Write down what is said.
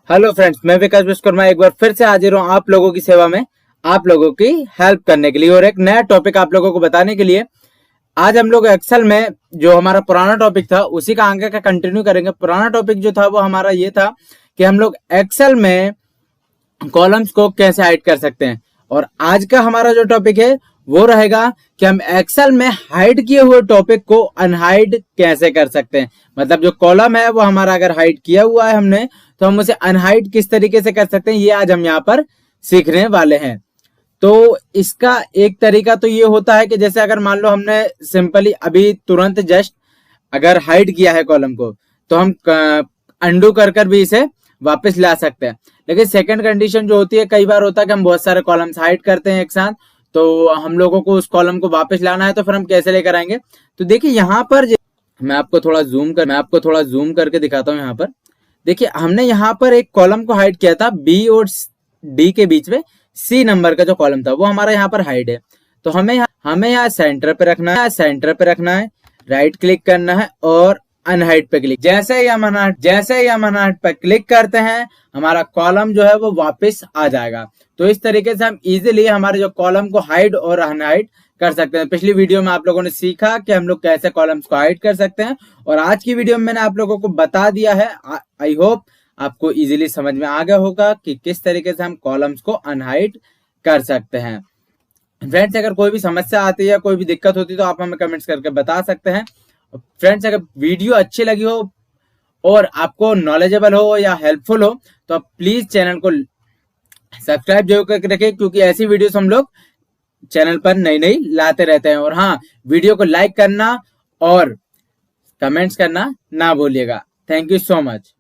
Hello friends, मैं विकास विश्वकर्मा एक बार फिर से हाजिर हूँ आप लोगों की सेवा में, आप लोगों की हेल्प करने के लिए और एक नया टॉपिक आप लोगों को बताने के लिए। आज हम लोग एक्सेल में जो हमारा पुराना टॉपिक था उसी का आगे का कंटिन्यू करेंगे। पुराना टॉपिक जो था वो हमारा ये था कि हम लोग एक्सेल में कॉलम्स को कैसे हाइड कर सकते हैं, और आज का हमारा जो टॉपिक है वो रहेगा कि हम एक्सेल में हाइड किए हुए टॉपिक को अनहाइड कैसे कर सकते हैं। मतलब जो कॉलम है वो हमारा अगर हाइड किया हुआ है हमने, तो हम उसे अनहाइड किस तरीके से कर सकते हैं, ये आज हम यहाँ पर सीखने वाले हैं। तो इसका एक तरीका तो ये होता है कि जैसे अगर मान लो हमने सिंपली अभी तुरंत जस्ट अगर हाइड किया है कॉलम को, तो हम अंडू कर भी इसे वापस ला सकते हैं। लेकिन सेकंड कंडीशन जो होती है, कई बार होता है कि हम बहुत सारे कॉलम्स हाइड करते हैं एक साथ, तो हम लोगों को उस कॉलम को वापस लाना है, तो फिर हम कैसे लेकर आएंगे। तो देखिए यहाँ पर मैं आपको थोड़ा जूम करके दिखाता हूँ। यहाँ पर देखिए, हमने यहाँ पर एक कॉलम को हाइड किया था बी और डी के बीच में, सी नंबर का जो कॉलम था वो हमारा यहाँ पर हाइड है। तो हमें यहाँ सेंटर पे रखना है, राइट क्लिक करना है और अनहाइड पे क्लिक। जैसे ही हम अनहाइड पे क्लिक करते हैं, हमारा कॉलम जो है वो वापस आ जाएगा। तो इस तरीके से हम इजीली हमारे जो कॉलम को हाइड और अनहाइड कर सकते हैं। पिछली वीडियो में आप लोगों ने सीखा कि हम लोग कैसे कॉलम्स को हाइड कर सकते हैं, और आज की वीडियो में मैंने आप लोगों को बता दिया है। आई होप आपको इजीली समझ में आ गया होगा कि किस तरीके से हम कॉलम्स को अनहाइड कर सकते हैं। फ्रेंड्स, अगर कोई भी समस्या आती है, कोई भी दिक्कत होती है, तो आप हमें कमेंट्स करके बता सकते हैं। फ्रेंड्स, अगर वीडियो अच्छी लगी हो और आपको नॉलेजेबल हो या हेल्पफुल हो, तो आप प्लीज चैनल को सब्सक्राइब जरूर करके रखें, क्योंकि ऐसी वीडियोस हम लोग चैनल पर नई नई लाते रहते हैं। और हाँ, वीडियो को लाइक करना और कमेंट्स करना ना भूलिएगा। Thank you so much.